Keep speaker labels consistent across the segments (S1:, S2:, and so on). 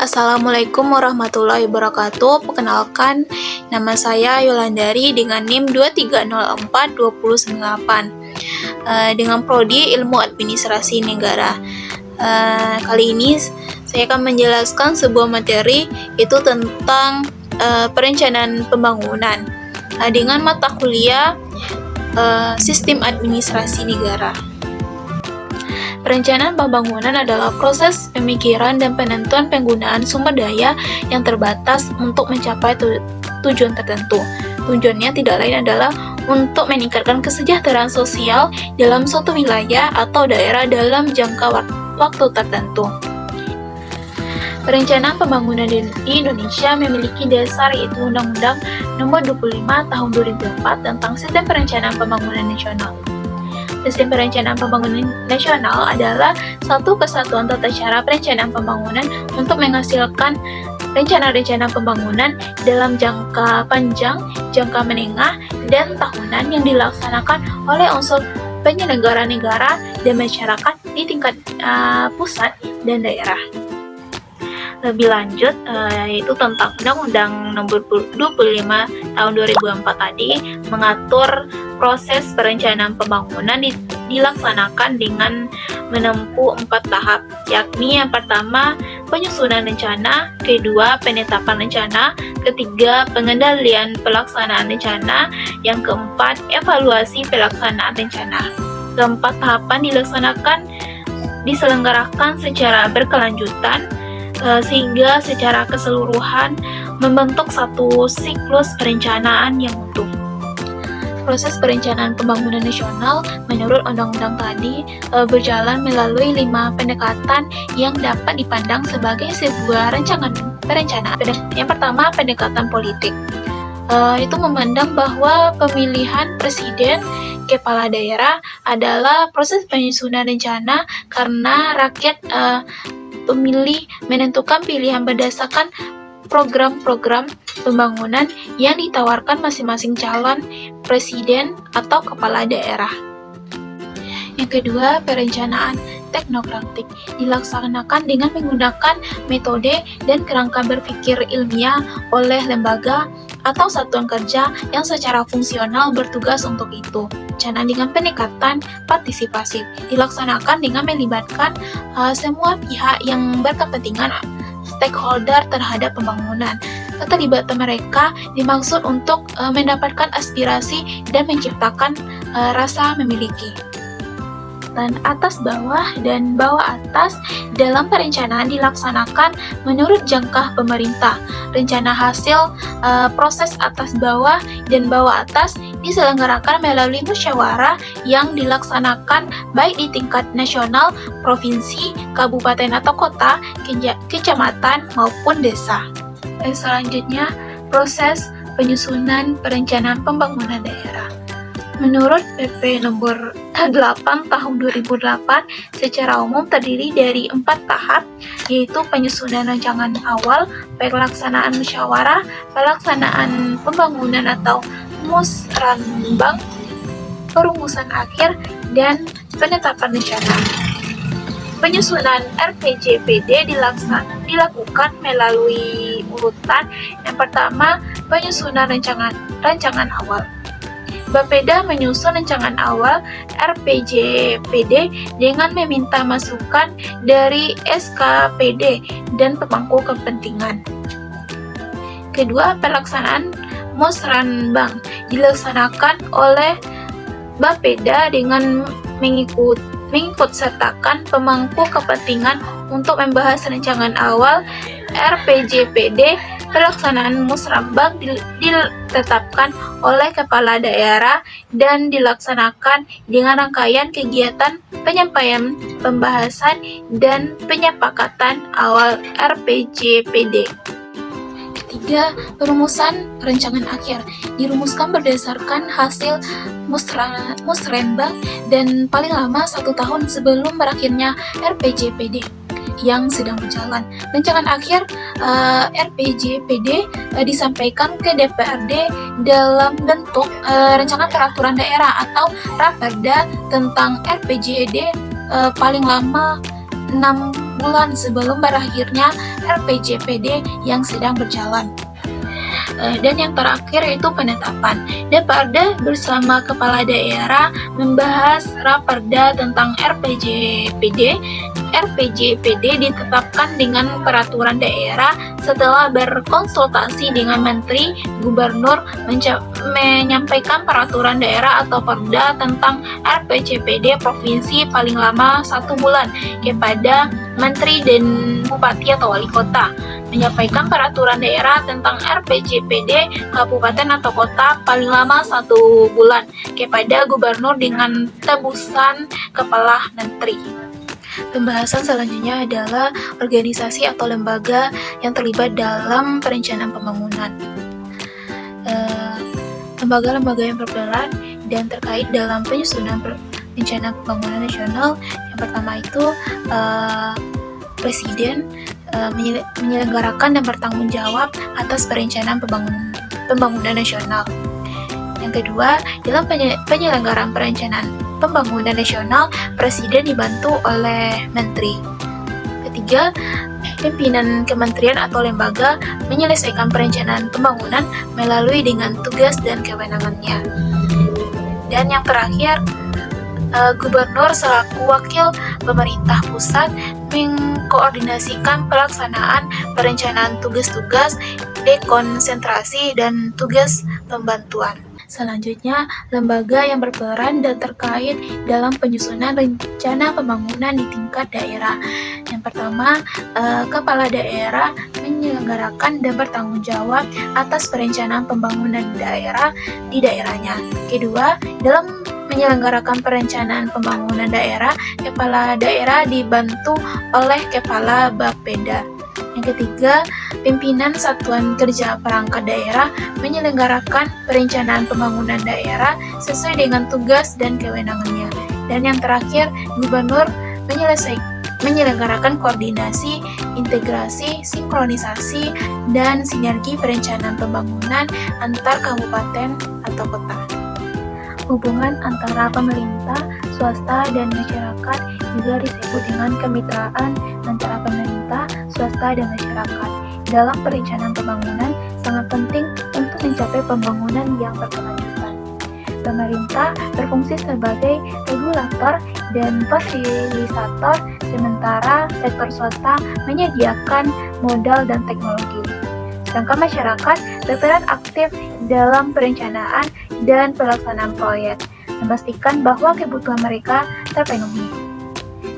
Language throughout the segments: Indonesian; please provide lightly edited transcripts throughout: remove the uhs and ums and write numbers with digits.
S1: Assalamualaikum warahmatullahi wabarakatuh. Perkenalkan, nama saya Yolandari dengan NIM 23042098 dengan prodi Ilmu Administrasi Negara. Kali ini saya akan menjelaskan sebuah materi itu tentang perencanaan pembangunan dengan mata kuliah Sistem Administrasi Negara. Perencanaan pembangunan adalah proses pemikiran dan penentuan penggunaan sumber daya yang terbatas untuk mencapai tujuan tertentu. Tujuannya tidak lain adalah untuk meningkatkan kesejahteraan sosial dalam suatu wilayah atau daerah dalam jangka waktu tertentu. Perencanaan pembangunan di Indonesia memiliki dasar yaitu Undang-Undang Nomor 25 Tahun 2004 tentang Sistem Perencanaan Pembangunan Nasional. Sistem Perencanaan Pembangunan Nasional adalah satu kesatuan tata cara perencanaan pembangunan untuk menghasilkan rencana-rencana pembangunan dalam jangka panjang, jangka menengah, dan tahunan yang dilaksanakan oleh unsur penyelenggara negara dan masyarakat di tingkat pusat dan daerah. Lebih lanjut, yaitu tentang Undang-Undang Nomor 25 Tahun 2004 tadi mengatur proses perencanaan pembangunan dilaksanakan dengan menempuh 4 tahap, yakni yang pertama penyusunan rencana, kedua penetapan rencana, ketiga pengendalian pelaksanaan rencana, yang keempat evaluasi pelaksanaan rencana. Keempat tahapan diselenggarakan secara berkelanjutan sehingga secara keseluruhan membentuk satu siklus perencanaan yang utuh. Proses perencanaan pembangunan nasional menurut undang-undang tadi berjalan melalui 5 pendekatan yang dapat dipandang sebagai sebuah rancangan perencanaan. Yang pertama, pendekatan politik. Itu memandang bahwa pemilihan presiden, kepala daerah adalah proses penyusunan rencana karena rakyat pemilih menentukan pilihan berdasarkan program-program pembangunan yang ditawarkan masing-masing calon presiden atau kepala daerah. Yang kedua, perencanaan teknokratik dilaksanakan dengan menggunakan metode dan kerangka berpikir ilmiah oleh lembaga atau satuan kerja yang secara fungsional bertugas untuk itu. Perencanaan dengan pendekatan partisipasi dilaksanakan dengan melibatkan semua pihak yang berkepentingan stakeholder terhadap pembangunan. Keterlibatan mereka dimaksud untuk mendapatkan aspirasi dan menciptakan rasa memiliki. Dan atas bawah dan bawah atas dalam perencanaan dilaksanakan menurut jangka pemerintah. Rencana hasil proses atas bawah dan bawah atas diselenggarakan melalui musyawarah yang dilaksanakan baik di tingkat nasional, provinsi, kabupaten atau kota, kecamatan maupun desa. Dan selanjutnya, proses penyusunan perencanaan pembangunan daerah. Menurut PP nomor 8 tahun 2008 secara umum terdiri dari 4 tahap, yaitu penyusunan rancangan awal, pelaksanaan musyawarah, pelaksanaan pembangunan atau musrenbang, perumusan akhir, dan penetapan rencana. Penyusunan RPJPD dilakukan melalui urutan. Yang pertama, penyusunan rancangan awal. Bapeda menyusun rancangan awal RPJPD dengan meminta masukan dari SKPD dan pemangku kepentingan. Kedua, pelaksanaan musrenbang dilaksanakan oleh Bapeda dengan mengikut sertakan pemangku kepentingan untuk membahas rancangan awal RPJPD. Pelaksanaan musrenbang ditetapkan oleh kepala daerah dan dilaksanakan dengan rangkaian kegiatan penyampaian, pembahasan, dan penyepakatan awal RPJPD. Ketiga, perumusan rancangan akhir dirumuskan berdasarkan hasil musrenbang dan paling lama 1 tahun sebelum berakhirnya RPJPD yang sedang berjalan. Rancangan akhir RPJPD disampaikan ke DPRD dalam bentuk rancangan peraturan daerah atau Raperda tentang RPJD paling lama 6 bulan sebelum berakhirnya RPJPD yang sedang berjalan. Dan yang terakhir yaitu penetapan. DPRD bersama kepala daerah membahas raperda tentang RPJPD. RPJPD ditetapkan dengan peraturan daerah setelah berkonsultasi dengan menteri, gubernur menyampaikan peraturan daerah atau perda tentang RPJPD provinsi paling lama 1 bulan kepada menteri dan bupati atau wali kota. Menyampaikan peraturan daerah tentang RPJPD kabupaten atau kota paling lama 1 bulan kepada gubernur dengan tebusan kepala menteri. Pembahasan selanjutnya adalah organisasi atau lembaga yang terlibat dalam perencanaan pembangunan. Lembaga-lembaga yang berperan dan terkait dalam penyusunan rencana pembangunan nasional. Yang pertama itu Presiden menyelenggarakan dan bertanggung jawab atas perencanaan pembangunan nasional. Yang kedua, dalam penyelenggaraan perencanaan pembangunan nasional, Presiden dibantu oleh Menteri. Ketiga, pimpinan kementerian atau lembaga menyelesaikan perencanaan pembangunan melalui dengan tugas dan kewenangannya. Dan yang terakhir, Gubernur selaku wakil pemerintah pusat mengkoordinasikan pelaksanaan perencanaan tugas-tugas, dekonsentrasi, dan tugas pembantuan. Selanjutnya, lembaga yang berperan dan terkait dalam penyusunan rencana pembangunan di tingkat daerah. Yang pertama, kepala daerah menyelenggarakan dan bertanggung jawab atas perencanaan pembangunan daerah di daerahnya. Kedua, dalam menyelenggarakan perencanaan pembangunan daerah, kepala daerah dibantu oleh kepala Bapeda. Yang ketiga, pimpinan satuan kerja perangkat daerah menyelenggarakan perencanaan pembangunan daerah sesuai dengan tugas dan kewenangannya. Dan yang terakhir, gubernur menyelenggarakan koordinasi, integrasi, sinkronisasi, dan sinergi perencanaan pembangunan antar kabupaten atau kota. Hubungan antara pemerintah, swasta, dan masyarakat juga disebut dengan kemitraan antara pemerintah, swasta, dan masyarakat. Dalam perencanaan pembangunan sangat penting untuk mencapai pembangunan yang berkelanjutan. Pemerintah berfungsi sebagai regulator dan fasilitator, sementara sektor swasta menyediakan modal dan teknologi. Sedangkan masyarakat berperan aktif dalam perencanaan dan pelaksanaan proyek, memastikan bahwa kebutuhan mereka terpenuhi.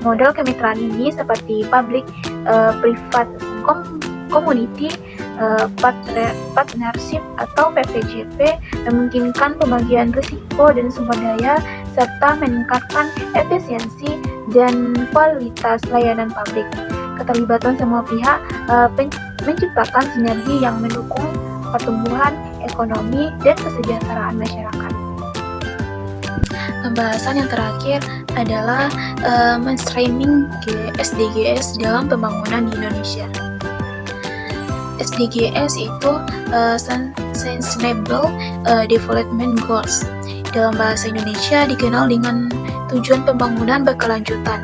S1: Model kemitraan ini seperti public private community partnership atau PPJP memungkinkan pembagian risiko dan sumber daya serta meningkatkan efisiensi dan kualitas layanan publik. Keterlibatan semua pihak menciptakan sinergi yang mendukung pertumbuhan ekonomi dan kesejahteraan masyarakat. Pembahasan yang terakhir adalah mainstreaming SDGs dalam pembangunan di Indonesia. SDGs itu Sustainable Development Goals. Dalam bahasa Indonesia dikenal dengan tujuan pembangunan berkelanjutan.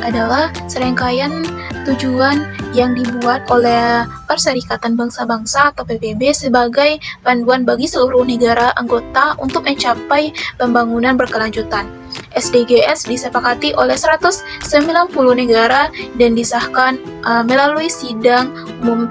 S1: Adalah serangkaian tujuan yang dibuat oleh Perserikatan Bangsa-Bangsa atau PBB sebagai panduan bagi seluruh negara anggota untuk mencapai pembangunan berkelanjutan. SDGs disepakati oleh 190 negara dan disahkan melalui sidang umum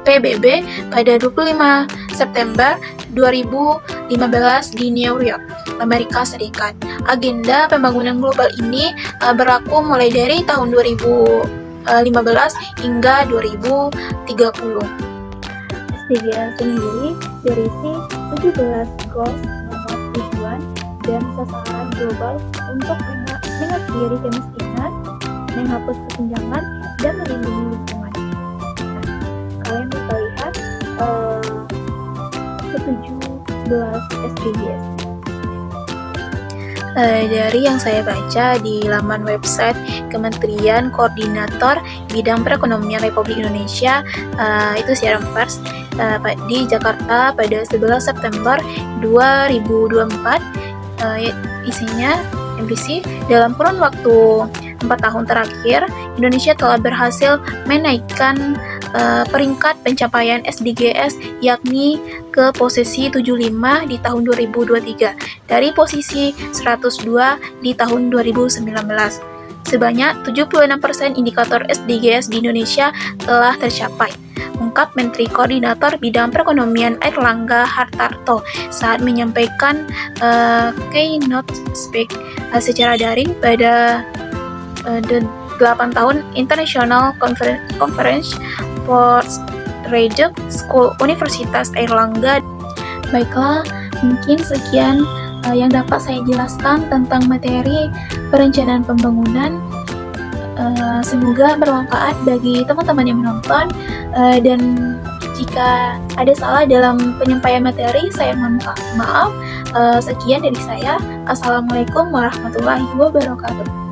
S1: PBB pada 25 September 2015 di New York, Amerika Serikat. Agenda pembangunan global ini berlaku mulai dari tahun 2015 hingga 2030. SDGs sendiri berisi 17 goals nomor tujuan dan sasaran global untuk mengakhiri kemiskinan, menghapus kesenjangan, dan melindungi lingkungan. Kalian bisa lihat 17 SDGs. Dari yang saya baca di laman website Kementerian Koordinator Bidang Perekonomian Republik Indonesia, itu siaran pers di Jakarta pada 11 September 2024, isinya MPC dalam kurun waktu 4 tahun terakhir, Indonesia telah berhasil menaikkan peringkat pencapaian SDGs yakni ke posisi 75 di tahun 2023 dari posisi 102 di tahun 2019. Sebanyak 76% indikator SDGs di Indonesia telah tercapai, ungkap Menteri Koordinator Bidang Perekonomian Airlangga Hartarto saat menyampaikan keynote speak secara daring pada 8 tahun International Conference for Graduate School Universitas Airlangga. Baiklah, mungkin sekian yang dapat saya jelaskan tentang materi perencanaan pembangunan. Semoga bermanfaat bagi teman-teman yang menonton, dan jika ada salah dalam penyampaian materi, saya mohon maaf. Sekian dari saya. Assalamualaikum warahmatullahi wabarakatuh.